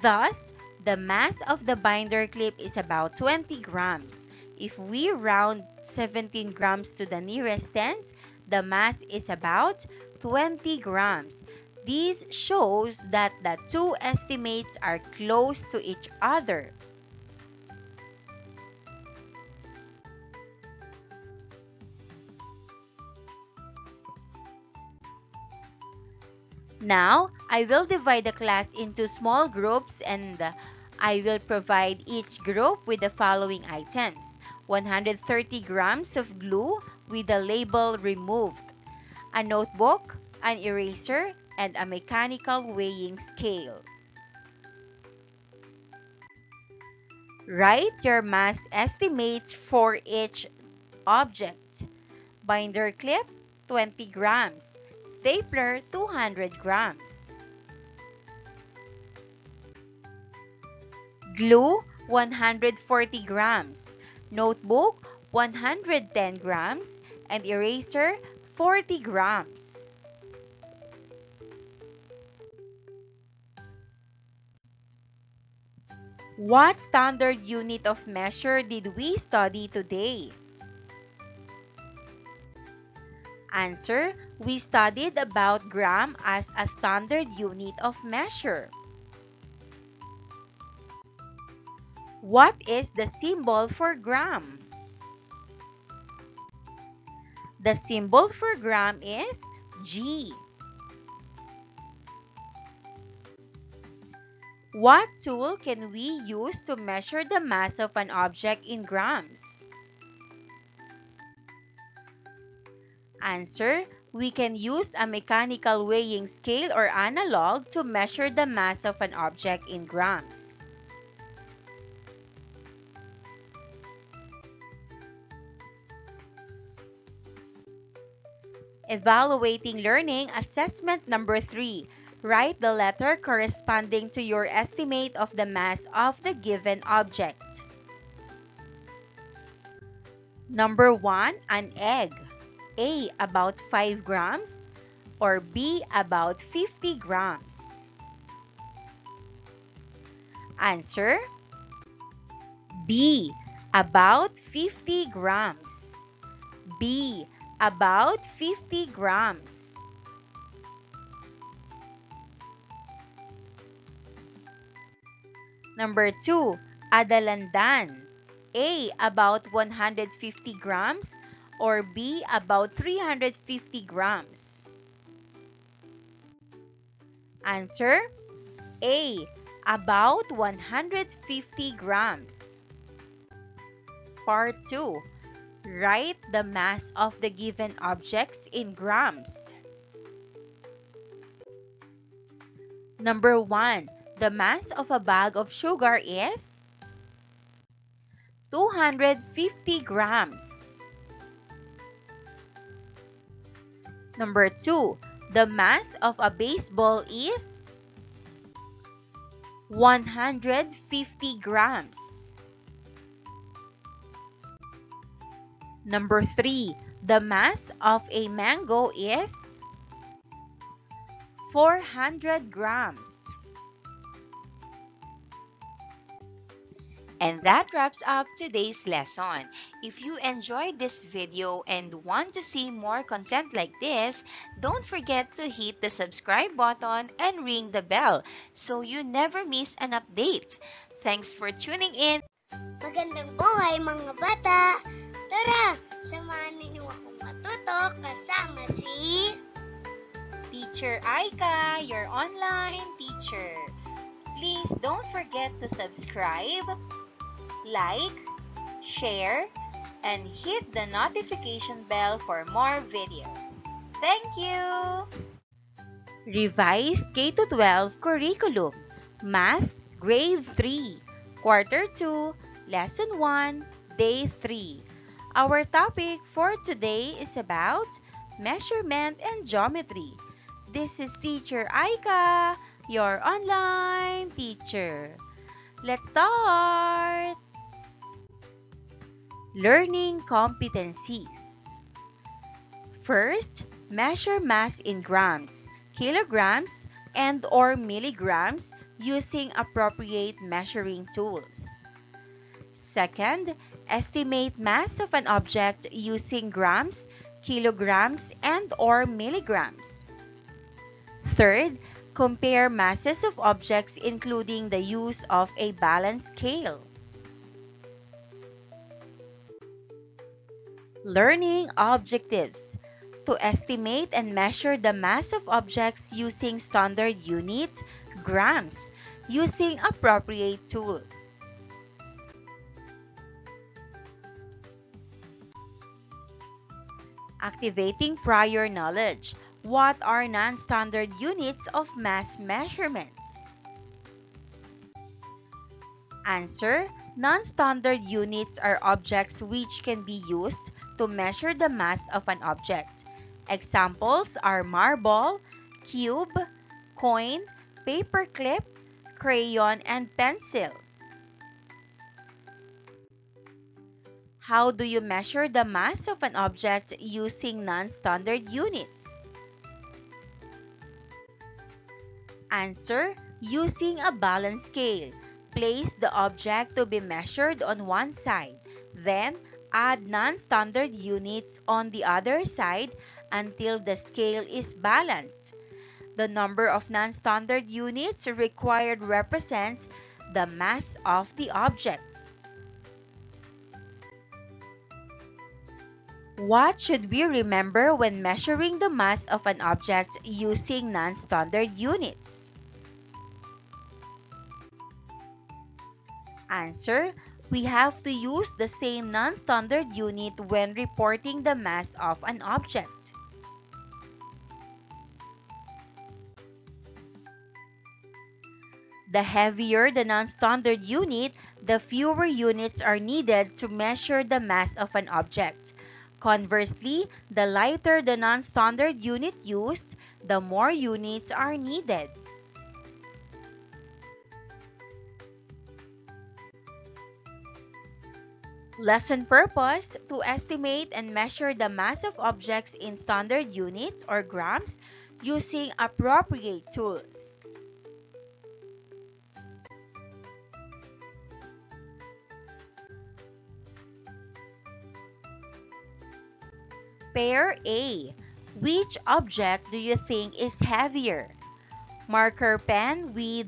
Thus, the mass of the binder clip is about 20 grams. If we round 17 grams to the nearest tens, the mass is about 20 grams. This shows that the two estimates are close to each other. Now, I will divide the class into small groups and I will provide each group with the following items: 130 grams of glue with the label removed, a notebook, an eraser, and a mechanical weighing scale. Write your mass estimates for each object. Binder clip, 20 grams. Stapler, 200 grams. Glue, 140 grams. Notebook, 110 grams. And eraser, 40 grams. What standard unit of measure did we study today? Answer: we studied about gram as a standard unit of measure. What is the symbol for gram? The symbol for gram is G. What tool can we use to measure the mass of an object in grams? Answer: we can use a mechanical weighing scale or analog to measure the mass of an object in grams. Evaluating learning assessment number 3. Write the letter corresponding to your estimate of the mass of the given object. Number 1, an egg. A, about 5 grams, or B, about 50 grams? Answer: B, about 50 grams. B, about 50 grams. Number 2, adalandan. A. About 150 grams or B. About 350 grams? Answer A. About 150 grams. Part 2. Write the mass of the given objects in grams. Number 1. The mass of a bag of sugar is 250 grams. Number 2. The mass of a baseball is 150 grams. Number 3. The mass of a mango is 400 grams. And that wraps up today's lesson. If you enjoyed this video and want to see more content like this, don't forget to hit the subscribe button and ring the bell so you never miss an update. Thanks for tuning in. Magandang buhay mga bata! Tara, samahan ninyo akong matuto kasama si Teacher Aika, your online teacher. Please don't forget to subscribe, like, share, and hit the notification bell for more videos. Thank you! Revised K-12 Curriculum, Math, Grade 3, Quarter 2, Lesson 1, Day 3. Our topic for today is about measurement and geometry. This is Teacher Aika, your online teacher. Let's start! Learning competencies. First, measure mass in grams, kilograms, and or milligrams using appropriate measuring tools. Second, estimate mass of an object using grams, kilograms, and or milligrams. Third, compare masses of objects including the use of a balance scale. Learning objectives. To estimate and measure the mass of objects using standard unit, grams, using appropriate tools. Activating prior knowledge. What are non-standard units of mass measurements? Answer: non-standard units are objects which can be used to measure the mass of an object. Examples are marble, cube, coin, paperclip, crayon, and pencil. How do you measure the mass of an object using non-standard units? Answer: using a balance scale. Place the object to be measured on one side, then add non-standard units on the other side until the scale is balanced. The number of non-standard units required represents the mass of the object. What should we remember when measuring the mass of an object using non-standard units? Answer: we have to use the same non-standard unit when reporting the mass of an object. The heavier the non-standard unit, the fewer units are needed to measure the mass of an object. Conversely, the lighter the non-standard unit used, the more units are needed. Lesson purpose: to estimate and measure the mass of objects in standard units or grams using appropriate tools. Pair A. Which object do you think is heavier? Marker pen with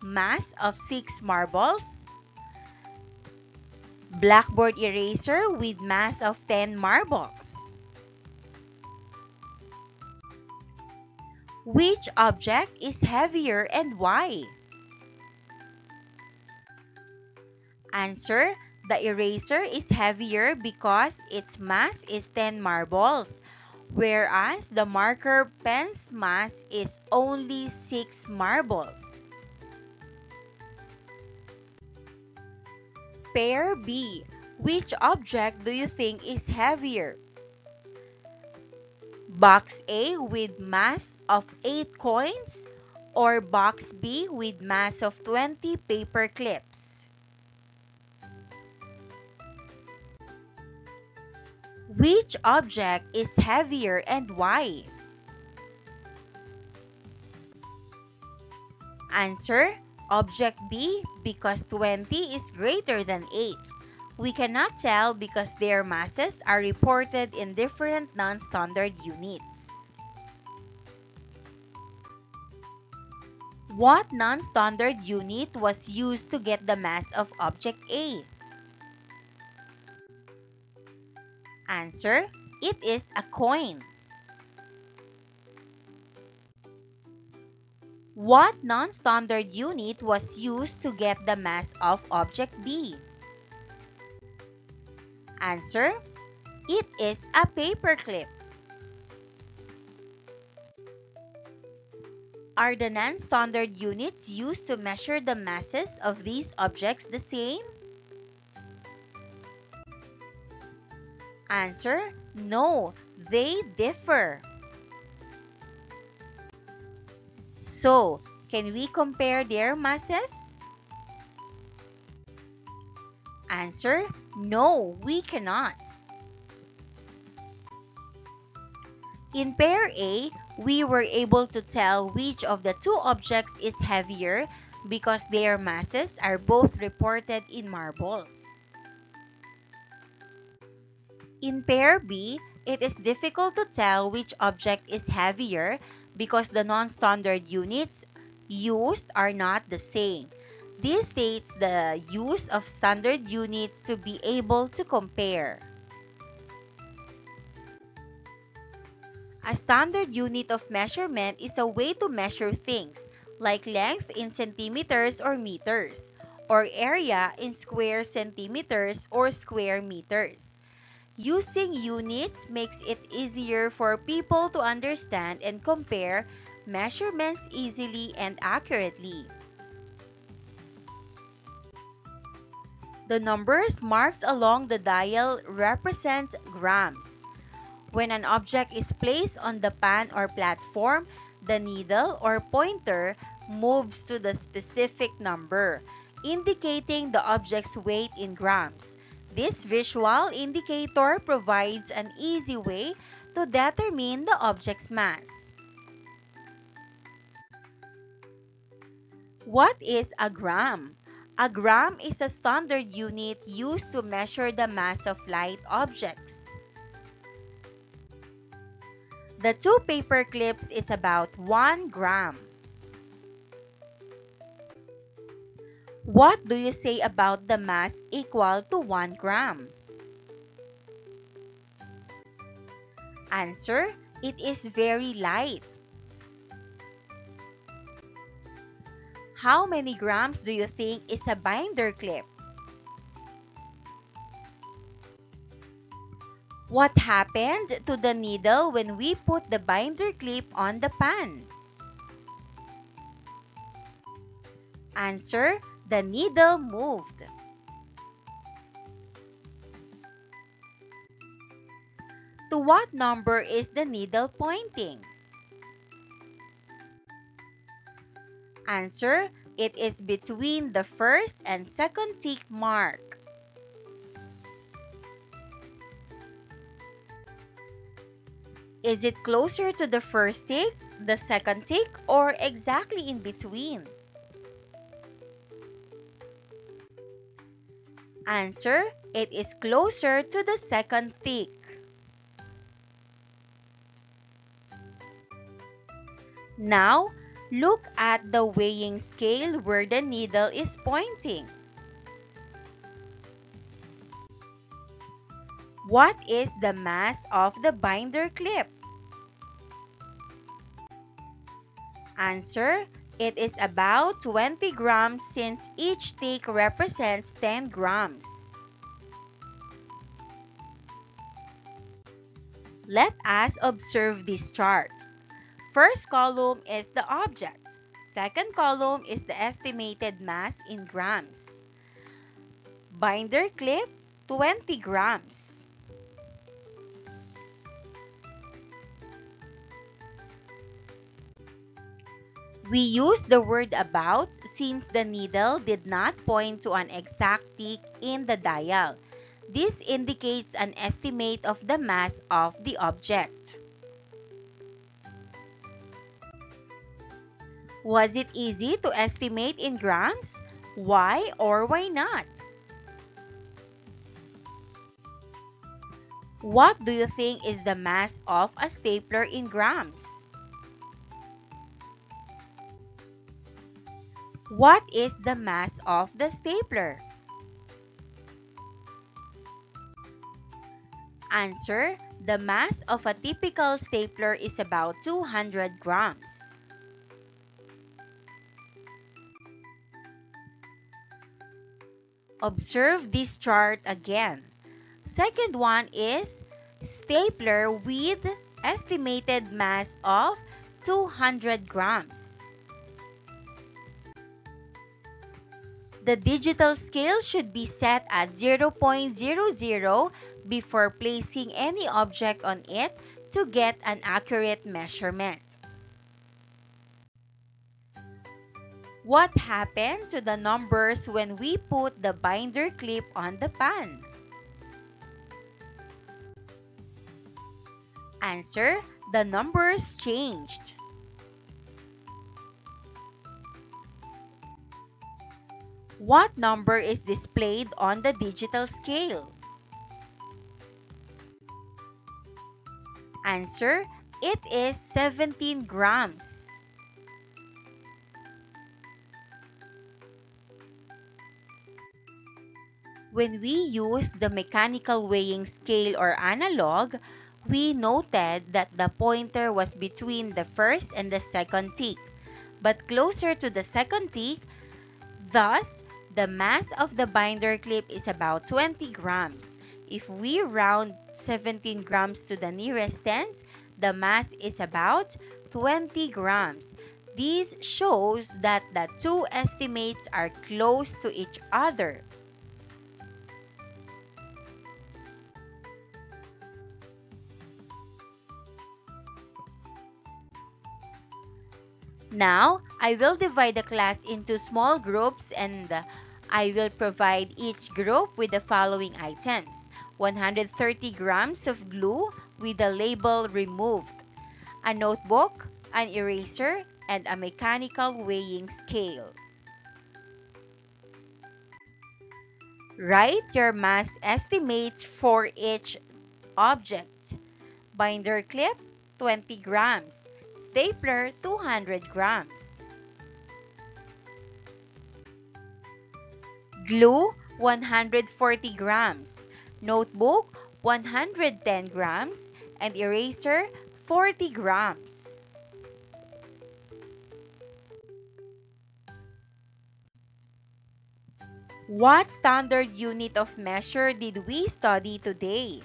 mass of 6 marbles, Blackboard eraser with mass of 10 marbles. Which object is heavier and why? Answer: the eraser is heavier because its mass is 10 marbles, whereas the marker pen's mass is only 6 marbles. Pair B. Which object do you think is heavier? Box A with mass of 8 coins or box B with mass of 20 paper clips? Which object is heavier and why? Answer: object B, because 20 is greater than 8. We cannot tell because their masses are reported in different non-standard units. What non-standard unit was used to get the mass of object A? Answer: it is a coin. What non-standard unit was used to get the mass of object B? Answer: it is a paperclip. Are the non-standard units used to measure the masses of these objects the same? Answer: no, they differ. So, can we compare their masses? Answer: no, we cannot. In pair A, we were able to tell which of the two objects is heavier because their masses are both reported in marbles. In pair B, it is difficult to tell which object is heavier because the non-standard units used are not the same. This states the use of standard units to be able to compare. A standard unit of measurement is a way to measure things, like length in centimeters or meters, or area in square centimeters or square meters. Using units makes it easier for people to understand and compare measurements easily and accurately. The numbers marked along the dial represent grams. When an object is placed on the pan or platform, the needle or pointer moves to the specific number, indicating the object's weight in grams. This visual indicator provides an easy way to determine the object's mass. What is a gram? A gram is a standard unit used to measure the mass of light objects. The two paper clips is about 1 gram. What do you say about the mass equal to 1 gram? Answer: it is very light. How many grams do you think is a binder clip? What happened to the needle when we put the binder clip on the pan? Answer: the needle moved. To what number is the needle pointing? Answer: it is between the first and second tick mark. Is it closer to the first tick, the second tick, or exactly in between? Answer: it is closer to the second tick. Now, look at the weighing scale where the needle is pointing. What is the mass of the binder clip? Answer: it is about 20 grams since each stick represents 10 grams. Let us observe this chart. First column is the object. Second column is the estimated mass in grams. Binder clip, 20 grams. We use the word about since the needle did not point to an exact tick in the dial. This indicates an estimate of the mass of the object. Was it easy to estimate in grams? Why or why not? What do you think is the mass of a stapler in grams? What is the mass of the stapler? Answer: the mass of a typical stapler is about 200 grams. Observe this chart again. Second one is stapler with estimated mass of 200 grams. The digital scale should be set at 0.00 before placing any object on it to get an accurate measurement. What happened to the numbers when we put the binder clip on the pan? Answer: the numbers changed. What number is displayed on the digital scale? Answer: it is 17 grams. When we use the mechanical weighing scale or analog, we noted that the pointer was between the first and the second tick, but closer to the second tick. Thus, the mass of the binder clip is about 20 grams. If we round 17 grams to the nearest tens, the mass is about 20 grams. This shows that the two estimates are close to each other. Now, I will divide the class into small groups and I will provide each group with the following items: 130 grams of glue with the label removed, a notebook, an eraser, and a mechanical weighing scale. Write your mass estimates for each object. Binder clip, 20 grams. Stapler, 200 grams. Glue, 140 grams. Notebook, 110 grams. And eraser, 40 grams. What standard unit of measure did we study today?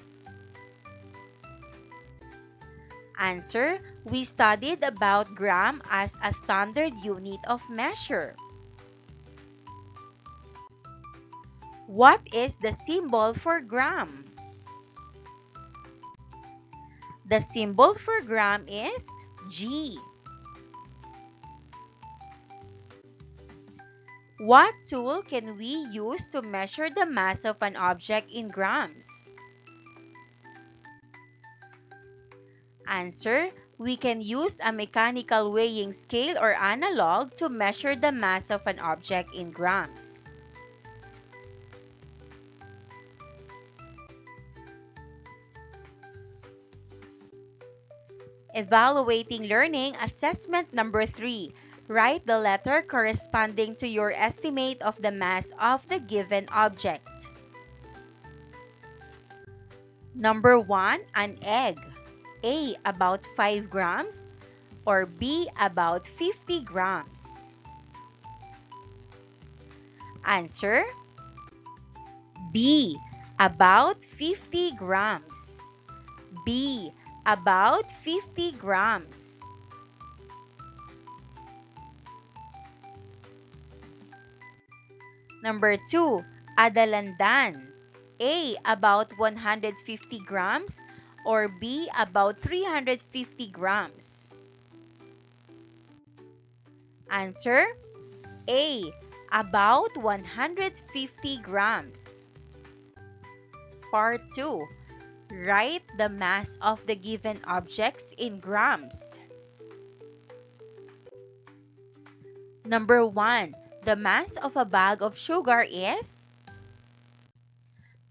Answer: we studied about gram as a standard unit of measure. What is the symbol for gram? The symbol for gram is G. What tool can we use to measure the mass of an object in grams? Answer: we can use a mechanical weighing scale or analog to measure the mass of an object in grams. Evaluating learning assessment number 3. Write the letter corresponding to your estimate of the mass of the given object. Number 1, an egg. A, about 5 grams, or B, about 50 grams? Answer: B, about 50 grams. B, about 50 grams. Number 2, adalandan. A, about 150 grams, or B, about 350 grams? Answer: A, about 150 grams. Part 2. Write the mass of the given objects in grams. Number 1. The mass of a bag of sugar is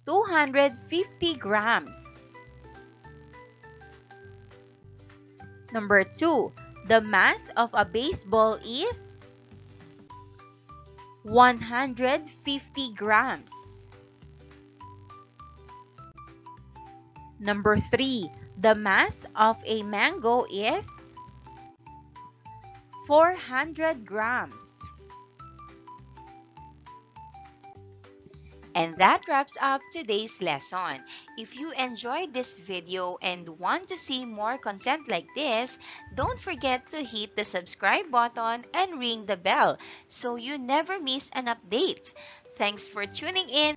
250 grams. Number 2. The mass of a baseball is 150 grams. Number 3. The mass of a mango is 400 grams. And that wraps up today's lesson. If you enjoyed this video and want to see more content like this, don't forget to hit the subscribe button and ring the bell so you never miss an update. Thanks for tuning in.